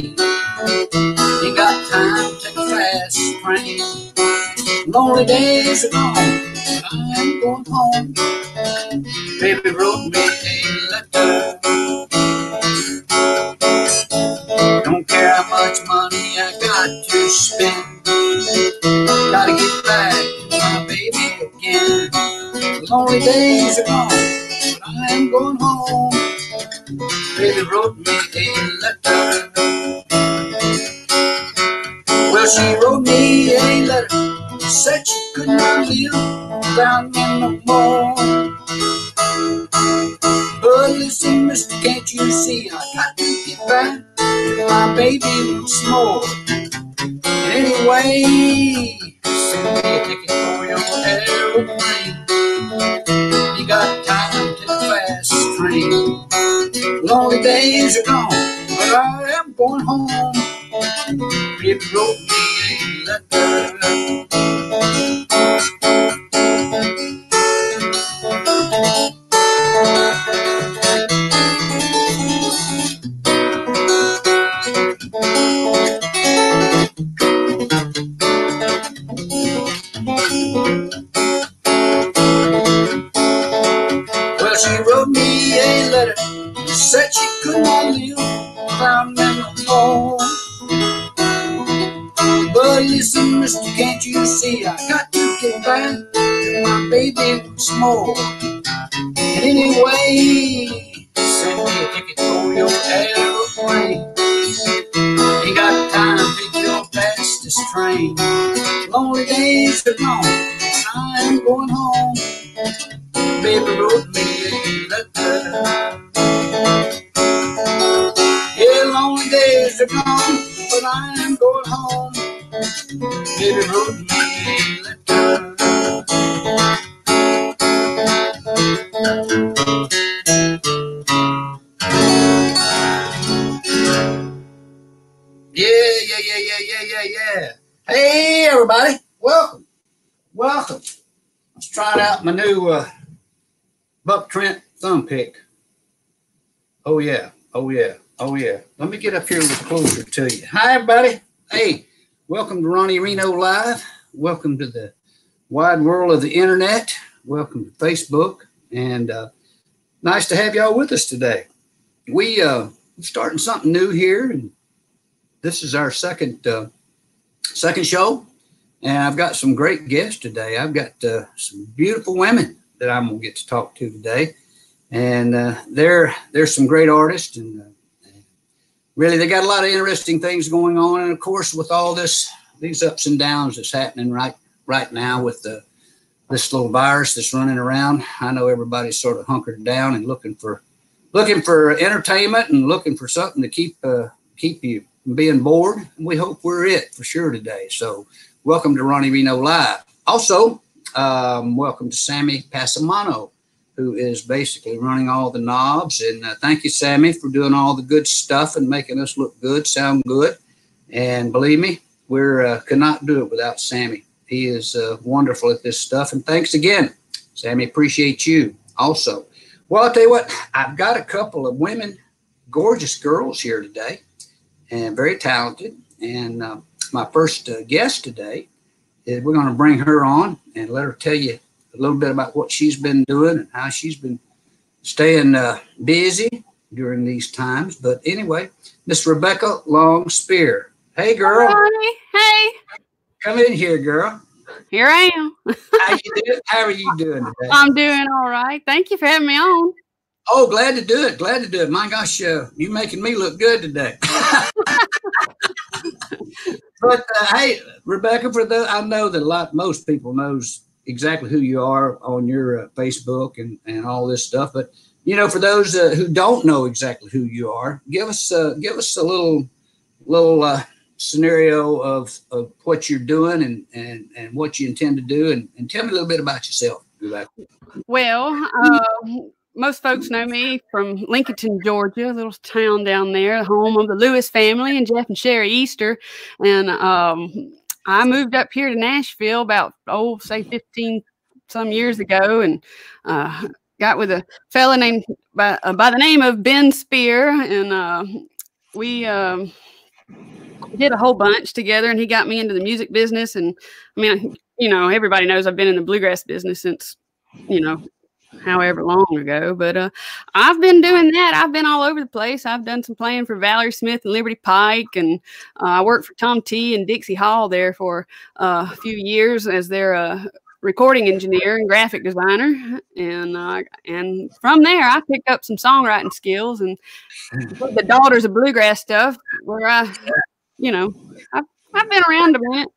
train. Ain't got time to take a fast train. Lonely days are gone, but I'm going home. Baby wrote me a letter. Don't care how much money I got to spend. Gotta get back to my baby again. The lonely days are gone, but I'm going home. Baby wrote me a letter. Well, she wrote me a letter. Said she could not live down in no more. But listen, mister, can't you see I got to get back to my baby once more. And anyway, send me a ticket for your aeroplane. You got time to the fast train. Lonely days are gone, but I am going home. Baby wrote me a letter. Well, she wrote me a letter. Said she could not live without me no more. But listen, mister, can't you see I got to get back to my baby once more. And anyway, send me a ticket for your aeroplane. Ain't got time to take your fastest train. Lonely days are gone, I'm going home. Baby wrote me a letter. Yeah, lonely days are gone, but I'm going home. Baby wrote me a letter. Yeah. Hey, everybody. Welcome. I was trying out my new Buck Trent thumb pick. Oh, yeah. Let me get up here a little closer to you. Hi, everybody. Hey, welcome to Ronnie Reno Live. Welcome to the wide world of the internet. Welcome to Facebook. And nice to have y'all with us today. We're starting something new here. And this is our second show. And I've got some great guests today. I've got some beautiful women that I'm going to get to talk to today. And they're some great artists, and really they got a lot of interesting things going on. And of course, with all these ups and downs that's happening right now with this little virus that's running around, I know everybody's sort of hunkered down and looking for entertainment and looking for something to keep you from being bored. And we hope we're it for sure today. So welcome to Ronnie Reno Live. Also, welcome to Sammy Passamano, who is basically running all the knobs. And thank you, Sammy, for doing all the good stuff and making us look good, sound good. And believe me, we could not do it without Sammy. He is wonderful at this stuff. And thanks again, Sammy. Appreciate you also. Well, I'll tell you what, I've got a couple of women, gorgeous girls here today, and very talented. And my first guest today is we're going to bring her on and let her tell you a little bit about what she's been doing and how she's been staying busy during these times. But anyway, Miss Rebekah Long Speer. Hey, girl. Hi. Hey. Come in here, girl. Here I am. How are you doing today? I'm doing all right. Thank you for having me on. Oh, glad to do it. My gosh, you're making me look good today. But hey, Rebekah, I know that most people knows exactly who you are on your Facebook and all this stuff. But for those who don't know exactly who you are, give us a little scenario of what you're doing and what you intend to do, and tell me a little bit about yourself, Rebekah. Well, most folks know me from Lincolnton, Georgia, a little town down there, home of the Ulisse family and Jeff and Sherry Easter. And I moved up here to Nashville about, say 15 some years ago, and got with a fella named by the name of Ben Speer. And we did a whole bunch together, and he got me into the music business. And I mean, you know, everybody knows I've been in the bluegrass business since, you know, however long ago, but I've been doing that. I've been all over the place. I've done some playing for Valerie Smith and Liberty Pike, and I worked for Tom T and Dixie Hall there for a few years as their recording engineer and graphic designer, and from there I picked up some songwriting skills and the Daughters of Bluegrass stuff, where you know, I've been around a minute.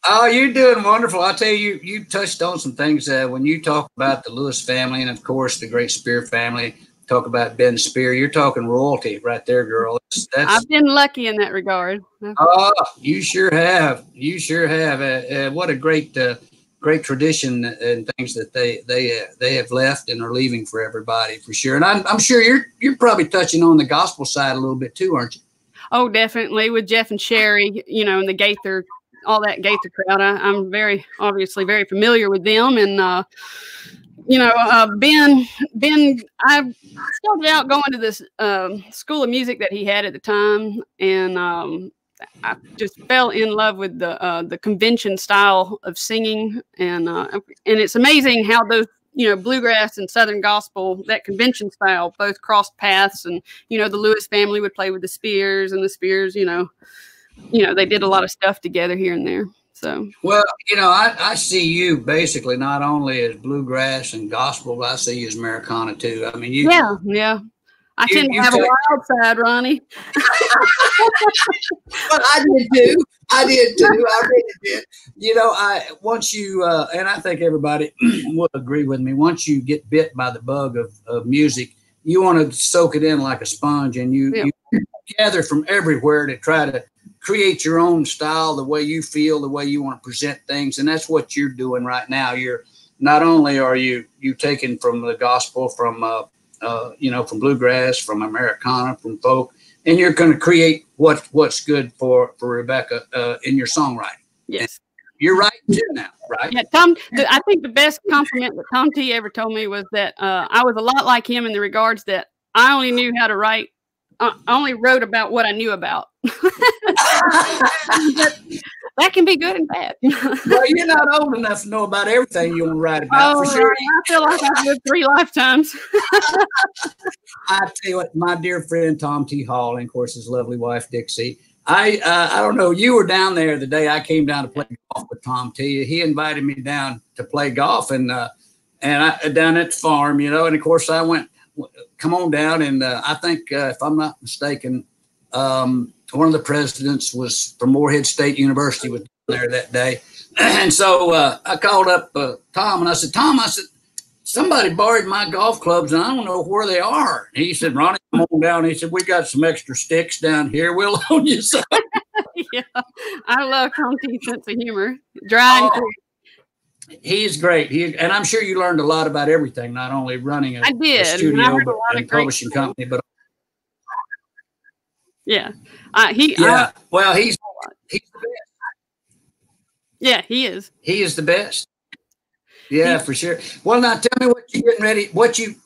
Oh, you're doing wonderful. I'll tell you, you touched on some things when you talk about the Ulisse family and, of course, the great Speer family, talk about Ben Speer. You're talking royalty right there, girl. I've been lucky in that regard. Oh, you sure have. You sure have. What a great tradition and things that they have left and are leaving for everybody, for sure. And I'm sure you're probably touching on the gospel side a little bit too, aren't you? Oh, definitely, with Jeff and Sherry, you know, and the Gaither, all that Gaither crowd. I'm obviously very familiar with them. And, you know, Ben, I started out going to this school of music that he had at the time. And I just fell in love with the convention style of singing. And it's amazing how those, you know, bluegrass and Southern gospel, that convention style, both crossed paths. And, you know, the Ulisse family would play with the Speers, and the Speers, you know, they did a lot of stuff together here and there. So, well, you know, I see you basically not only as bluegrass and gospel, but I see you as Americana too. I mean, yeah. I tend to have a wild side, Ronnie. But I did too. I really did. You know, once you and I think everybody will agree with me. Once you get bit by the bug of music, you want to soak it in like a sponge, and you gather from everywhere to try to create your own style, the way you feel, the way you want to present things. And that's what you're doing right now. You're not only are you taking from the gospel, from you know, from bluegrass, from Americana, from folk, and you're going to create what's good for Rebekah in your songwriting. Yes. And you're right too now, right? Yeah, Tom. I think the best compliment that Tom T ever told me was that I was a lot like him in the regards that I only knew how to write. I only wrote about what I knew about. That can be good and bad. Well, you're not old enough to know about everything you want to write about, for sure. I feel like I've lived 3 lifetimes. I tell you what, my dear friend Tom T. Hall, and of course his lovely wife Dixie. I don't know. You were down there the day I came down to play golf with Tom T. He invited me down to play golf, and I down at the farm, you know. And of course I went. Come on down, and I think if I'm not mistaken, one of the presidents was from Morehead State University, was there that day. And so I called up Tom, and I said, Tom, somebody borrowed my golf clubs, and I don't know where they are. And he said, Ronnie, come on down. He said, we got some extra sticks down here. We'll loan you some. Yeah, I love Tom T's sense of humor. Dry and clear. He's great. And I'm sure you learned a lot about everything, not only running a studio and publishing company, but yeah. Well, he's the best. Yeah, he is. He is the best. Yeah, for sure. Well, now tell me what you're getting ready.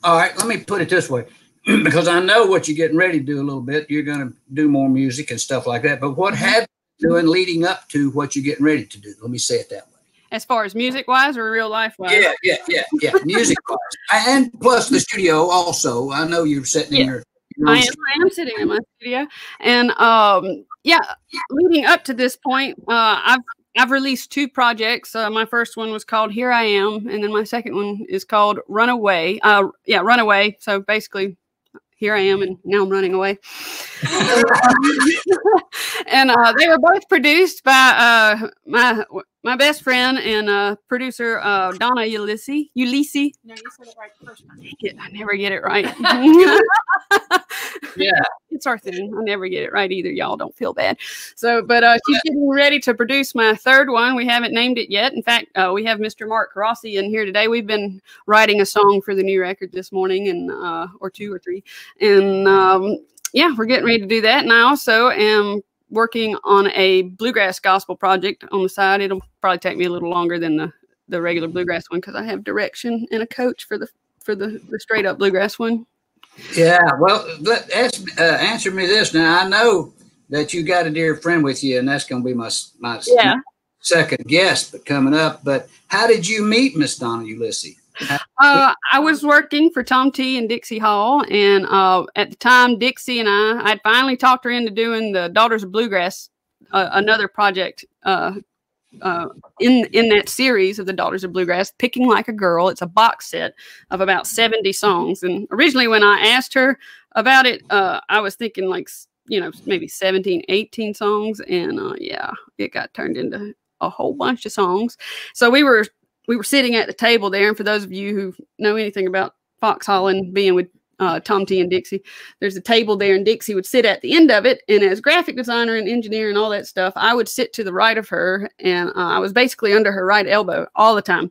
All right, let me put it this way, because I know what you're getting ready to do a little bit. You're going to do more music and stuff like that. But what have you been doing leading up to what you're getting ready to do? Let me say it that way. As far as music-wise or real life-wise? Yeah. Music-wise. And plus the studio also. I know you're sitting in your I am sitting in my studio. And, leading up to this point, I've released 2 projects. My first one was called Here I Am, and then my second one is called Runaway. Runaway. So basically, here I am, and now I'm running away. And they were both produced by my best friend and producer Donna Ulisse. No, you said it right the first time. I never get it right. Yeah, it's our thing. I never get it right either. Y'all don't feel bad. So, but she's getting ready to produce my third one. We haven't named it yet. In fact, we have Mr. Mark Rossi in here today. We've been writing a song for the new record this morning, and or 2 or 3, and we're getting ready to do that. And I also am working on a bluegrass gospel project on the side. It'll probably take me a little longer than the regular bluegrass one, because I have direction and a coach for the straight up bluegrass one. Yeah, well, answer me this now. I know that you got a dear friend with you, and that's going to be my Yeah. second guest, but coming up. But how did you meet Miss Donna Ulisse? I was working for Tom T and Dixie Hall, and at the time, Dixie and I'd finally talked her into doing the Daughters of Bluegrass, another project in that series of the Daughters of Bluegrass, Picking Like a Girl. It's a box set of about 70 songs. And originally when I asked her about it, I was thinking like, you know, maybe 17, 18 songs. And yeah, it got turned into a whole bunch of songs. So we were sitting at the table there. And for those of you who know anything about Foxhall and being with Tom T and Dixie, there's a table there, and Dixie would sit at the end of it. And as graphic designer and engineer and all that stuff, I would sit to the right of her, and I was basically under her right elbow all the time.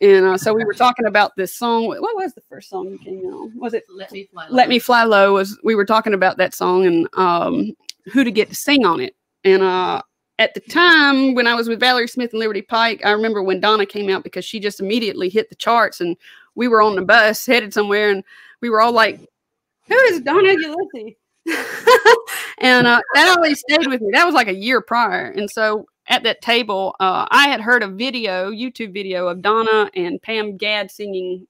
And so we were talking about this song. What was the first song that came on? Was it Let Me Fly Low? Let Me Fly Low. We were talking about that song and who to get to sing on it. And at the time when I was with Valerie Smith and Liberty Pike, I remember when Donna came out, because she just immediately hit the charts, and we were on the bus headed somewhere, and we were all like, who is Donna Ulisse? And that always stayed with me. That was like a year prior. And so at that table, I had heard a YouTube video of Donna and Pam Gadd singing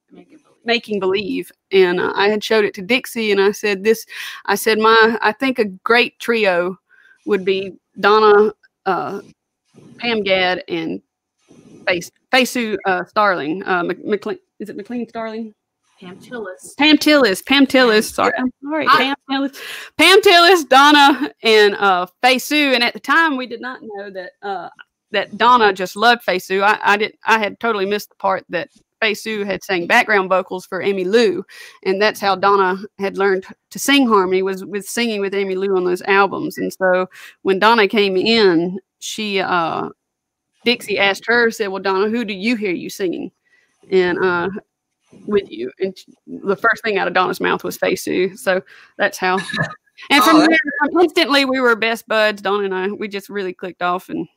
Making Believe. And I had showed it to Dixie, and I said, I think a great trio would be Donna, Pam Gadd, and Faye Starling. McLean, is it McLean Starling? Pam Tillis. Pam Tillis. Sorry. I'm sorry. Pam Tillis, Donna, and Faye Sue. And at the time, we did not know that Donna just loved Faye Sue. I had totally missed the part that Faye Sue had sang background vocals for Amy Lou, and that's how Donna had learned to sing harmony, was with singing with Amy Lou on those albums. And so when Donna came in, Dixie asked her, said, "Well, Donna, who do you hear you singing and with you?" And the first thing out of Donna's mouth was Faye Sue. So that's how. And from there, instantly we were best buds. Donna and I, we just really clicked off. And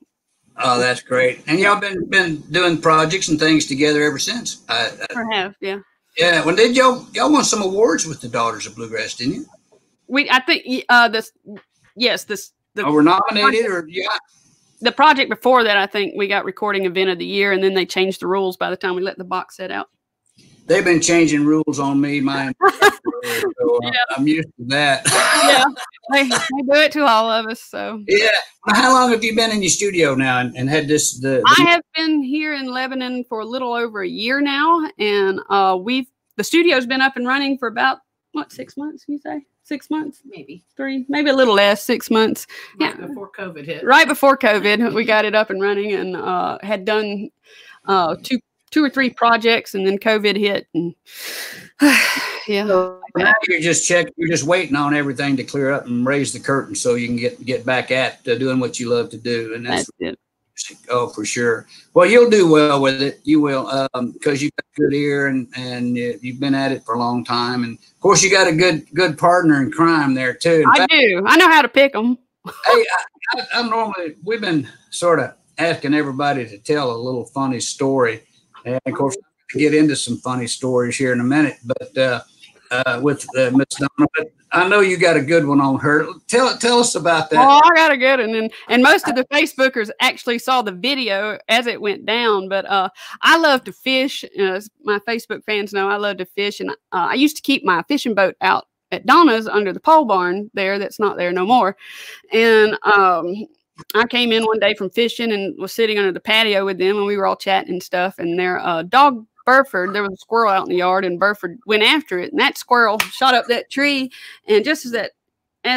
oh, that's great. And y'all been doing projects and things together ever since. Have, yeah. Yeah. When did y'all won some awards with the Daughters of Bluegrass, didn't you? I think were nominated, or yeah. The project before that, I think we got Recording Event of the Year, and then they changed the rules by the time we let the box set out. They've been changing rules on me, so yeah. I'm used to that. Yeah, they do it to all of us. So yeah. How long have you been in your studio now and had this? I have been here in Lebanon for a little over a year now, and the studio's been up and running for about 6 months? You say 6 months? Maybe 3, maybe a little less. 6 months. Right before COVID hit. Right before COVID, we got it up and running, and had done two or three projects, and then COVID hit, and yeah. So now you're just waiting on everything to clear up and raise the curtain so you can get back at doing what you love to do, and that's it. Oh, for sure. Well, you'll do well with it. You will, because you've got a good ear and you've been at it for a long time, and of course you got a good partner in crime there too. I do. I know how to pick them. Hey, we've been sort of asking everybody to tell a little funny story. And of course, we'll get into some funny stories here in a minute, but with Miss Donna. But I know you got a good one on her. Tell us about that. Oh, I got a good one, and most of the Facebookers actually saw the video as it went down. But I love to fish. As my Facebook fans know, I love to fish, and I used to keep my fishing boat out at Donna's under the pole barn there. That's not there no more, and I came in one day from fishing and was sitting under the patio with them, and we were all chatting and stuff. And their dog, Burford, there was a squirrel out in the yard, and Burford went after it. And that squirrel shot up that tree. And just as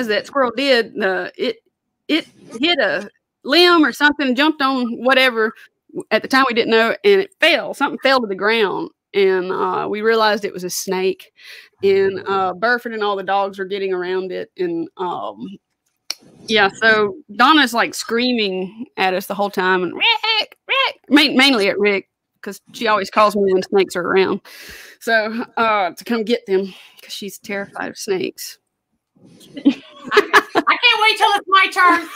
that squirrel did, it hit a limb or something, jumped on whatever. At the time, we didn't know, and it fell. Something fell to the ground. And we realized it was a snake. And Burford and all the dogs were getting around it. And yeah, so Donna's like screaming at us the whole time, and Rick, mainly at Rick, because she always calls me when snakes are around. So to come get them, because she's terrified of snakes. I can't wait till it's my turn.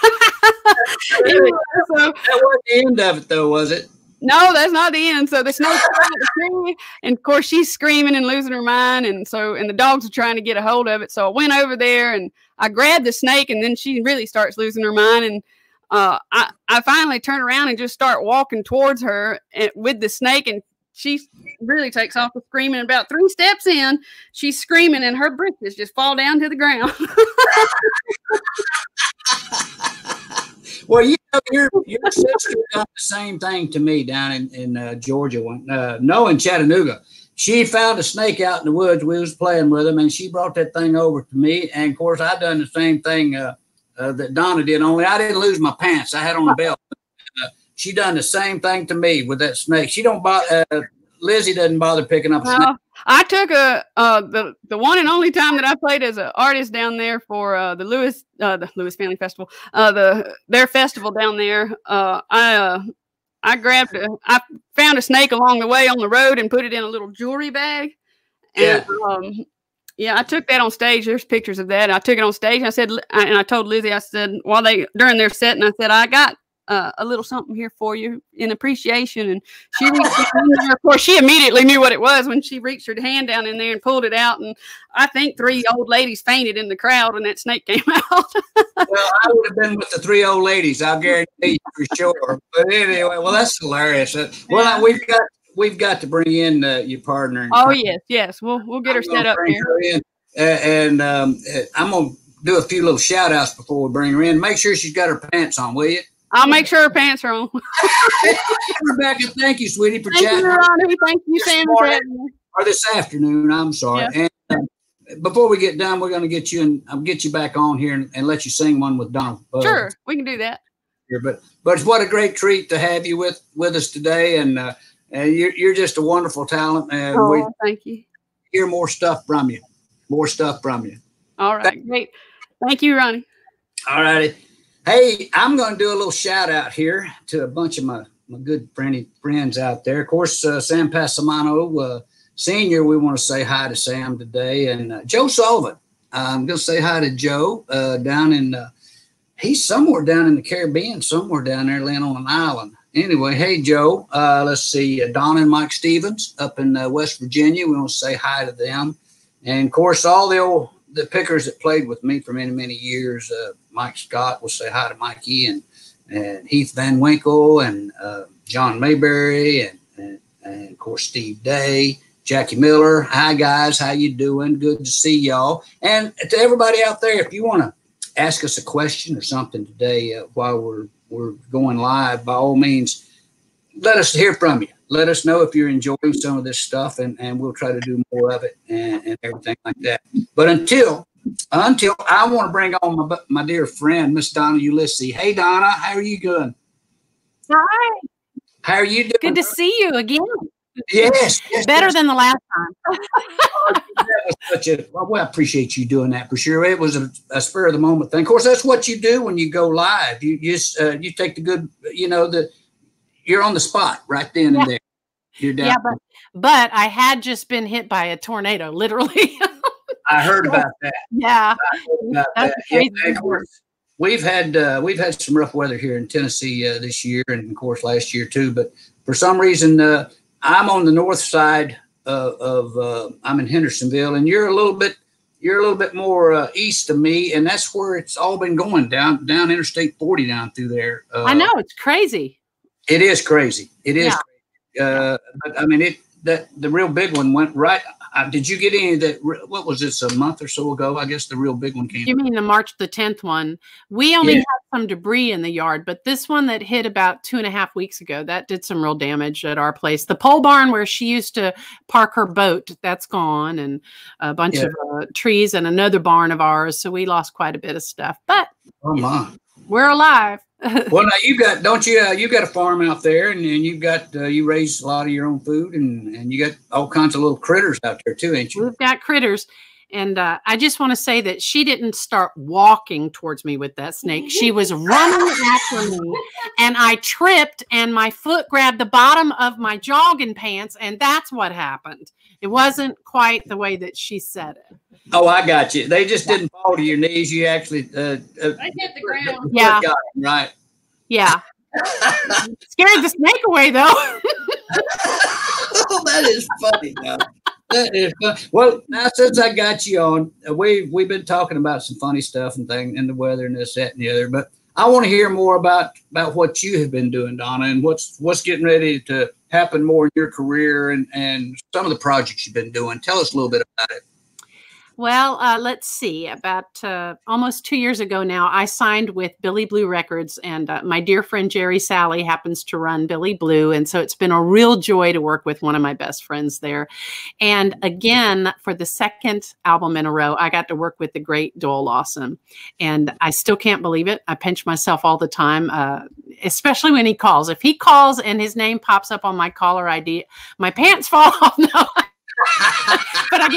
That wasn't the end of it, though, was it? No, that's not the end. So the snake's at the tree, and of course she's screaming and losing her mind, and the dogs are trying to get a hold of it. So I went over there and I grabbed the snake, and then she really starts losing her mind, and I finally turn around and just start walking towards her with the snake, and she really takes off with screaming. About 3 steps in, she's screaming, and her britches just fall down to the ground. Well, you know, your sister done the same thing to me down in Georgia. In Chattanooga. She found a snake out in the woods. We was playing with them, and she brought that thing over to me. And, of course, I done the same thing that Donna did, only I didn't lose my pants. I had on a belt. She done the same thing to me with that snake. She don't bother. Lizzie doesn't bother picking up a snake. I took the one and only time that I played as an artist down there for the Lewis Family Festival, their festival down there. I found a snake along the way on the road and put it in a little jewelry bag. And, I took that on stage. There's pictures of that. I took it on stage. And I told Lizzie, I said, during their set, and I said, I got a little something here for you in appreciation. And she reached in there. Of course, she immediately knew what it was when she reached her hand down in there and pulled it out. And I think 3 old ladies fainted in the crowd when that snake came out. Well, I would have been with the 3 old ladies. I'll guarantee you for sure. But anyway, well, that's hilarious. Well, we've got to bring in your partner. Oh yes, we'll get her set up here. And I'm gonna do a few little shout outs before we bring her in. Make sure she's got her pants on, will you? I'll make sure her pants are on. Rebecca, thank you, sweetie, for chatting. Thank you, Ronnie. Thank you, Sam. Or this afternoon, I'm sorry. Yeah. And before we get done, we're going to get you I'll get you back on here and let you sing one with Donna. Sure, we can do that. But what a great treat to have you with us today, and you're just a wonderful talent. And thank you. Hear more stuff from you. All right, great. Thank you, Ronnie. All righty. Hey, I'm going to do a little shout out here to a bunch of my good friends out there. Of course, Sam Passamano, Senior, we want to say hi to Sam today. And Joe Sullivan, I'm going to say hi to Joe he's somewhere down in the Caribbean, somewhere down there laying on an island. Anyway, hey, Joe, let's see, Donna and Mike Stevens up in West Virginia. We want to say hi to them. And, of course, all the pickers that played with me for many, many years, Mike Scott, will say hi to Mikey, and Heath Van Winkle, and John Mayberry, and of course Steve Day, Jackie Miller. Hi guys, how you doing? Good to see y'all. And to everybody out there, if you want to ask us a question or something today while we're going live, by all means, let us hear from you. Let us know if you're enjoying some of this stuff, and we'll try to do more of it and everything like that. But until I want to bring on my dear friend, Miss Donna Ulisse. Hey, Donna, how are you doing? Hi. How are you doing? Good to see you again. Yes. Better than the last time. I appreciate you doing that for sure. It was a spur of the moment thing. Of course, that's what you do when you go live. You just you take the good, you're on the spot right then and there. You're down. Yeah, but I had just been hit by a tornado, literally. I heard about that. Yeah. Crazy. Of course, we've had some rough weather here in Tennessee this year, and of course last year too. But for some reason, I'm on the north side of I'm in Hendersonville, and you're a little bit more east of me, and that's where it's all been going down Interstate 40 down through there. I know, it's crazy. It is crazy. It is. Yeah. But I mean, the real big one went right. Did you get any of that? What was this, a month or so ago? I guess the real big one came. You mean the March the 10th one? We only had some debris in the yard, but this one that hit about 2.5 weeks ago, that did some real damage at our place. The pole barn where she used to park her boat, that's gone, and a bunch of trees and another barn of ours. So we lost quite a bit of stuff, but we're alive. Well, now you got a farm out there, and you've got you raise a lot of your own food, and you got all kinds of little critters out there too, ain't you? We've got critters, and I just want to say that she didn't start walking towards me with that snake. She was running after me, and I tripped, and my foot grabbed the bottom of my jogging pants, and that's what happened. It wasn't quite the way that she said it. Oh, I got you. They just didn't fall to your knees. You actually I hit the ground. Yeah. Right. Yeah. Scared the snake away, though. Oh, that is funny. Now. That is fun. Well, now since I got you on, we've been talking about some funny stuff and things, and the weather and this, that, and the other. But I want to hear more about what you have been doing, Donna, and what's getting ready to happen more in your career, and some of the projects you've been doing. Tell us a little bit about it. Well, let's see. About almost 2 years ago now, I signed with Billy Blue Records, and my dear friend Jerry Sally happens to run Billy Blue, and so it's been a real joy to work with one of my best friends there. And again, for the second album in a row, I got to work with the great Doyle Lawson, and I still can't believe it. I pinch myself all the time, especially when he calls. If he calls and his name pops up on my caller ID, my pants fall off. No. But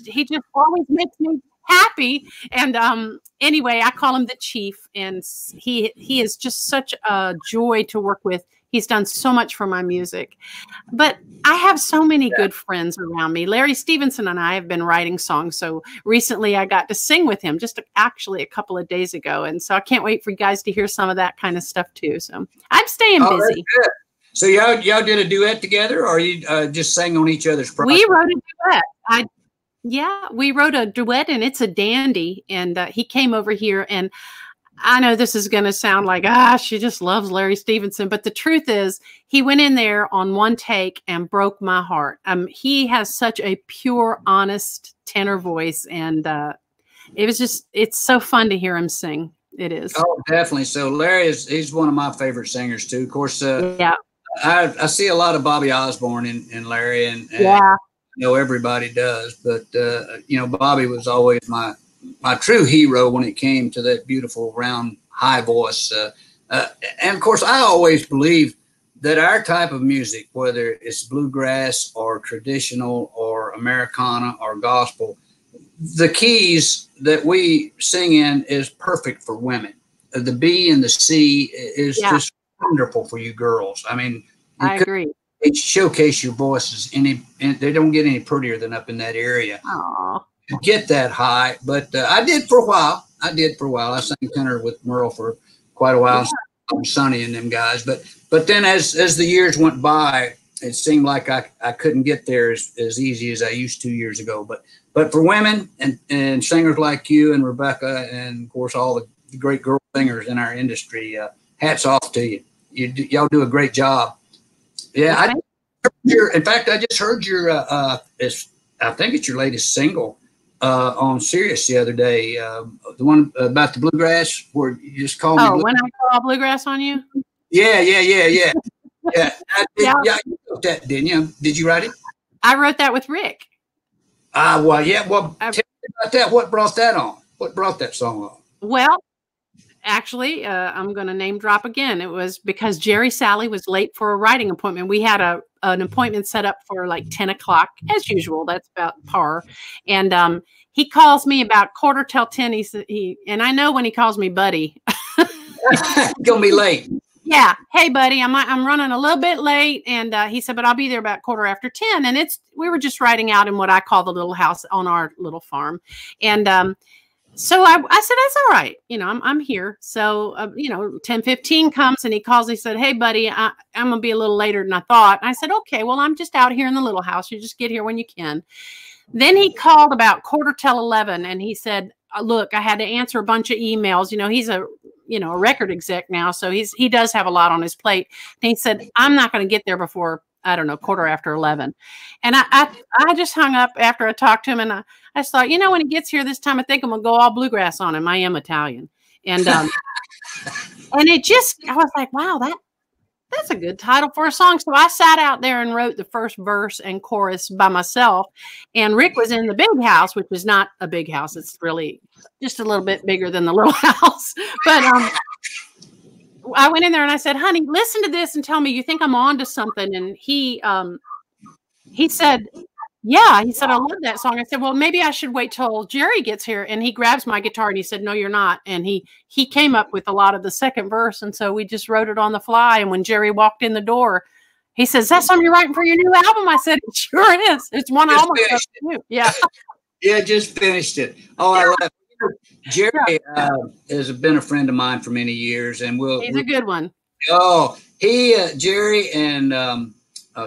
he just always makes me happy. And anyway, I call him the Chief, and he is just such a joy to work with. He's done so much for my music. But I have so many good friends around me. Larry Stevenson and I have been writing songs. So recently I got to sing with him actually a couple of days ago. And so I can't wait for you guys to hear some of that kind of stuff too. So I'm staying busy. So y'all did a duet together, or you just sang on each other's projects? We wrote a duet. We wrote a duet, and it's a dandy. And he came over here, and I know this is going to sound like, she just loves Larry Stevenson. But the truth is, he went in there on one take and broke my heart. He has such a pure, honest tenor voice, and it's so fun to hear him sing. It is. Oh, definitely. So Larry he's one of my favorite singers too. Of course, yeah. I see a lot of Bobby Osborne in Larry, and yeah. Everybody does, but Bobby was always my true hero when it came to that beautiful round high voice. And of course, I always believe that our type of music, whether it's bluegrass or traditional or Americana or gospel, the keys that we sing in is perfect for women. The B and the C is just wonderful for you girls. I mean, I agree. They showcase your voices and they don't get any prettier than up in that area. Aww. Get that high, but I did for a while. I sang tenor with Merle for quite a while. Yeah. Sonny and them guys, but then as the years went by, it seemed like I couldn't get there as easy as I used 2 years ago. But for women and singers like you and Rebekah, and of course all the great girl singers in our industry, hats off to you. Y'all do a great job. Yeah, in fact, I just heard your I think it's your latest single on Sirius the other day. The one about the bluegrass, where you just called me. Oh, when I call bluegrass on you? Yeah. Yeah, you wrote that, didn't you? Did you write it? I wrote that with Rick. Well, yeah. Well, tell me about that. What brought that on? What brought that song on? Well, actually, I'm going to name drop again. It was because Jerry Sally was late for a writing appointment. We had an appointment set up for like 10 o'clock, as usual. That's about par. And he calls me about 10:15. And I know when he calls me buddy. Gonna be late. Yeah. Hey, buddy, I'm running a little bit late. And he said, but I'll be there about 10:15. And we were just riding out in what I call the little house on our little farm. And so I said, that's all right. I'm here. So, 10:15 comes and he calls. He said, hey, buddy, I'm going to be a little later than I thought. And I said, okay, well, I'm just out here in the little house. You just get here when you can. Then he called about 11:15 and he said, look, I had to answer a bunch of emails. He's a record exec now. So he does have a lot on his plate. And he said, I'm not going to get there before, I don't know, 11:15. And I just hung up after I talked to him, and I just thought, when he gets here this time, I think I'm going to go all bluegrass on him. I am Italian. And and I was like, wow, that's a good title for a song. So I sat out there and wrote the first verse and chorus by myself. And Rick was in the big house, which is not a big house. It's really just a little bit bigger than the little house. But I went in there and I said, honey, listen to this and tell me you think I'm on to something. And he said, yeah. He said, I love that song. I said, well, maybe I should wait till Jerry gets here. And he grabs my guitar and he said, no, you're not. And he came up with a lot of the second verse. And so we just wrote it on the fly. And when Jerry walked in the door, he says, that's something you're writing for your new album? I said, it sure is. It's one album. Yeah. Yeah, just finished it. Oh, I love it. Jerry has been a friend of mine for many years, and he's a good one. Oh, he, Jerry and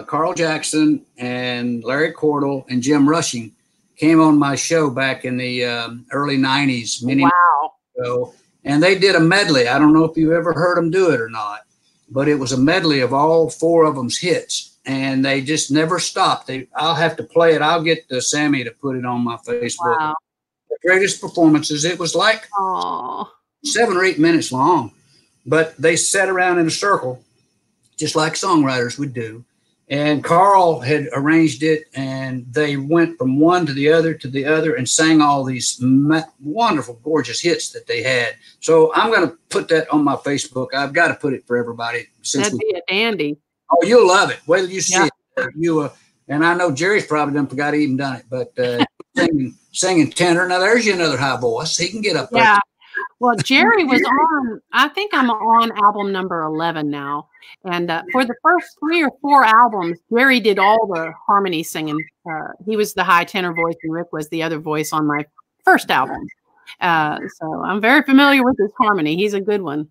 Carl Jackson and Larry Cordell and Jim Rushing came on my show back in the early 90s. Wow. Ago, and they did a medley. I don't know if you ever heard them do it or not, but it was a medley of all 4 of them's hits, and they just never stopped. I'll have to play it. I'll get Sammy to put it on my Facebook. Wow. The greatest performances. It was like 7 or 8 minutes long, but they sat around in a circle, just like songwriters would do. And Carl had arranged it, and they went from one to the other and sang all these wonderful, gorgeous hits that they had. So I'm going to put that on my Facebook. I've got to put it for everybody. That'd be a dandy. Oh, you'll love it. Wait till you see it. And I know Jerry's probably done forgot he even done it, but singing tenor. Now there's you another high voice. He can get up there. Yeah. Well, Jerry was on, I think I'm on album number 11 now. And for the first 3 or 4 albums, Jerry did all the harmony singing. He was the high tenor voice and Rick was the other voice on my first album. So I'm very familiar with his harmony. He's a good one.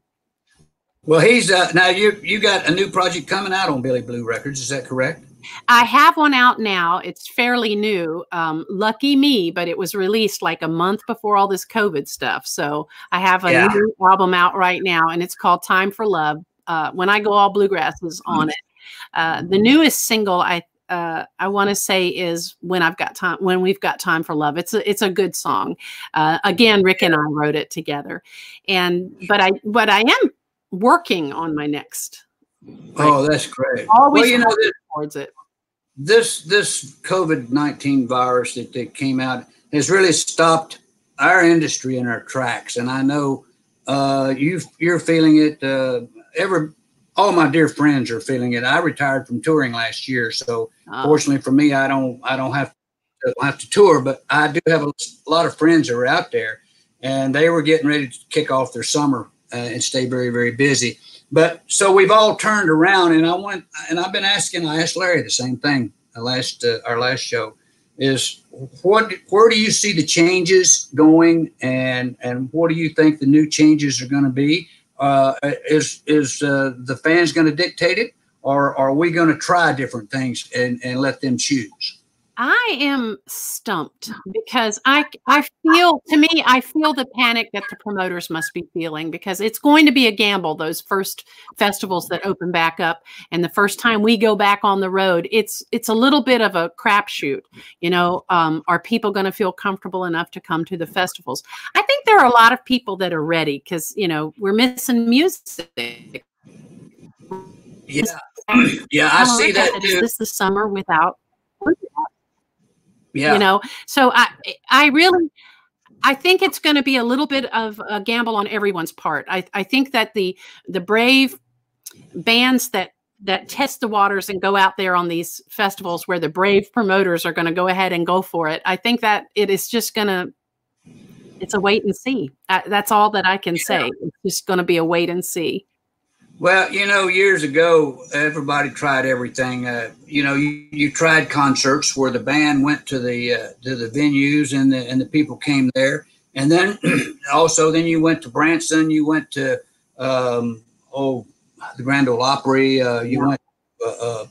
Well, he's now you got a new project coming out on Billy Blue Records. Is that correct? I have one out now. It's fairly new. Lucky me, but it was released like a month before all this COVID stuff. So I have a new album out right now, and it's called Time for Love. When I Go All Bluegrass is on it. The newest single I want to say is When We've Got Time for Love. It's a good song. Again, Rick and I wrote it together. But I am working on my next. Oh, that's great. Always towards it. This COVID-19 virus that came out has really stopped our industry in our tracks, and I know you're feeling it. All my dear friends are feeling it. I retired from touring last year, so fortunately for me, I don't have to tour, but I do have a lot of friends that are out there, and they were getting ready to kick off their summer and stay very, very busy. But so we've all turned around, and I asked Larry the same thing. Our last show is where do you see the changes going, and what do you think the new changes are going to be? Is the fans going to dictate it, or are we going to try different things and let them choose? I am stumped because I feel the panic that the promoters must be feeling, because it's going to be a gamble. Those first festivals that open back up, and the first time we go back on the road, it's a little bit of a crapshoot. You know, are people going to feel comfortable enough to come to the festivals? I think there are a lot of people that are ready, because we're missing music. Yeah, I see that too. Is this the summer without? Yeah. So I think it's going to be a little bit of a gamble on everyone's part. I think that the brave bands that test the waters and go out there on these festivals where the brave promoters are going to go ahead and go for it, I think that it is just it's a wait and see. That's all that I can say. It's just going to be a wait and see. Well, years ago, everybody tried everything. You tried concerts where the band went to the venues and the people came there, and then then you went to Branson, you went to the Grand Ole Opry, you went to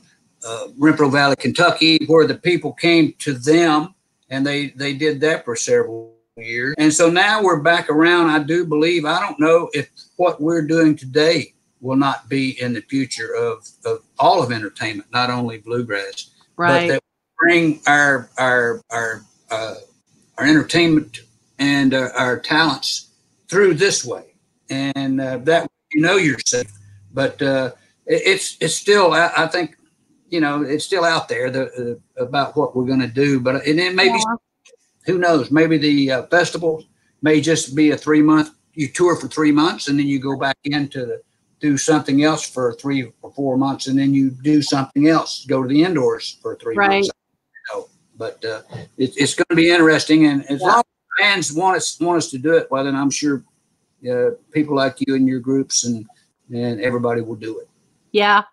Renfrew Valley, Kentucky, where the people came to them, and they did that for several years. And so now we're back around. I do believe, I don't know if what we're doing today will not be in the future of all of entertainment, not only bluegrass, right? But that bring our entertainment and our talents through this way, and that you're safe. But it's still, I think, it's still out there about what we're going to do. But it may be, who knows? Maybe the festival may just be a 3-month. You tour for 3 months, and then you go back into do something else for 3 or 4 months, and then you do something else, go to the indoors for 3 months. But it's going to be interesting, and as long as fans want us to do it, well, then I'm sure people like you and your groups and everybody will do it. Yeah,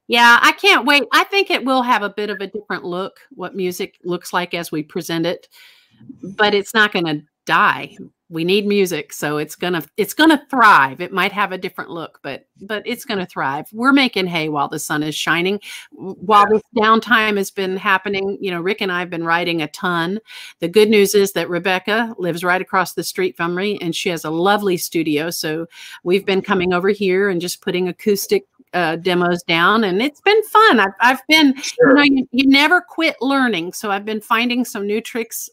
I can't wait. I think it will have a bit of a different look, what music looks like as we present it, but it's not going to die. we need music, so it's gonna thrive. It might have a different look, but it's gonna thrive. We're making hay while the sun is shining. While this downtime has been happening, you know, Rick and I have been writing a ton. The good news is that Rebekah lives right across the street from me, and she has a lovely studio. So we've been coming over here and just putting acoustic demos down, and it's been fun. I've been, you know, you never quit learning. So I've been finding some new tricks,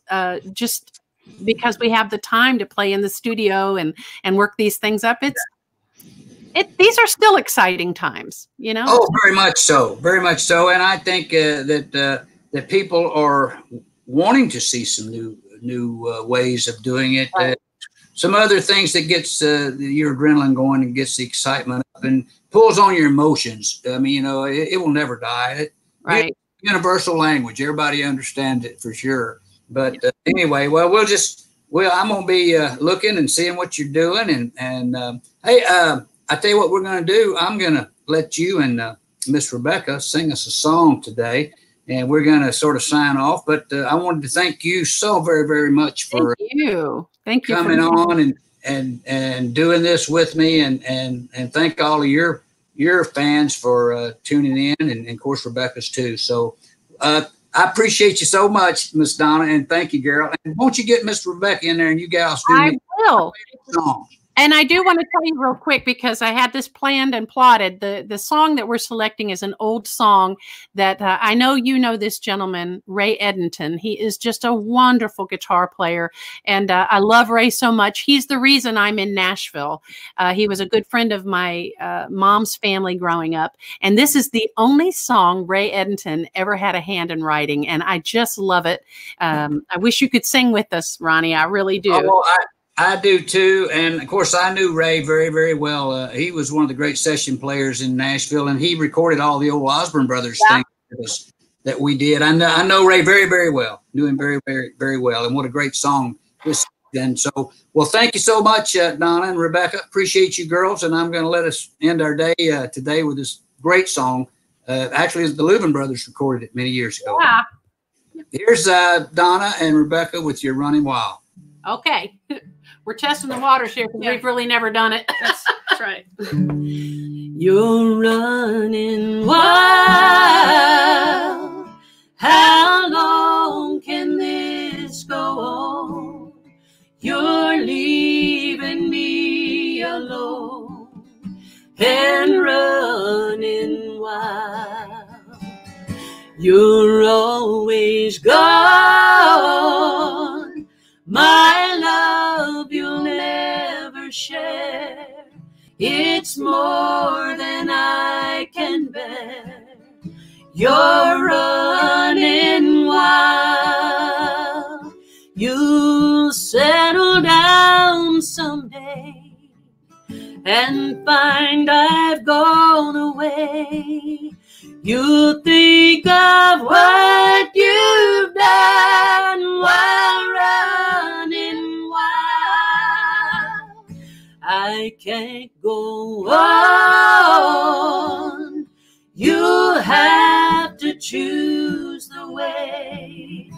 just because we have the time to play in the studio and work these things up. These are still exciting times, you know? Oh, very much so. Very much so. And I think that people are wanting to see some new ways of doing it. Right. Some other things that gets your adrenaline going and gets the excitement up and pulls on your emotions. I mean, you know, it will never die. Right. Universal language. Everybody understands it for sure. But anyway, well, I'm going to be looking and seeing what you're doing. And hey, I tell you what we're going to do. I'm going to let you and Miss Rebekah sing us a song today, and we're going to sort of sign off. But I wanted to thank you so very, very much for thank you coming on and doing this with me, and thank all of your fans for tuning in, and of course Rebekah's too. So I appreciate you so much, Miss Donna, and thank you, girl. And won't you get Miss Rebekah in there and you guys do I will. Song. And I do want to tell you real quick, because I had this planned and plotted. The song that we're selecting is an old song that I know you know this gentleman, Ray Edenton. He is just a wonderful guitar player, and I love Ray so much. He's the reason I'm in Nashville. He was a good friend of my mom's family growing up, and this is the only song Ray Edenton ever had a hand in writing, and I just love it. I wish you could sing with us, Ronnie. I really do. Oh, I do too, and of course I knew Ray very, very well. He was one of the great session players in Nashville, and he recorded all the old Osborne Brothers things that we did. I know Ray very, very well. Knew him very, very, very well, and what a great song this. And so, well, thank you so much, Donna and Rebekah. Appreciate you, girls, and I'm going to let us end our day today with this great song. Actually, the Leuven Brothers recorded it many years ago. Yeah. Here's Donna and Rebekah with your Running Wild. Okay. We're testing the waters here because we've really never done it. That's right. You're running wild. How long can this go on? You're leaving me alone and running wild. You're always gone. My love you'll never share. It's more than I can bear. You're running wild. You'll settle down someday and find I've gone away. You think of what you've done while running wild. I can't go on. You have to choose the way.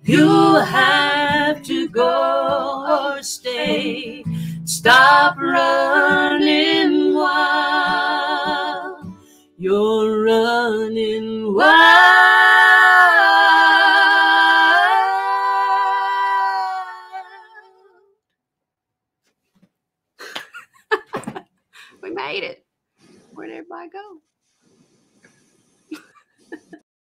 You have to go or stay. Stop running wild. You're running wild. We made it. Where'd everybody go?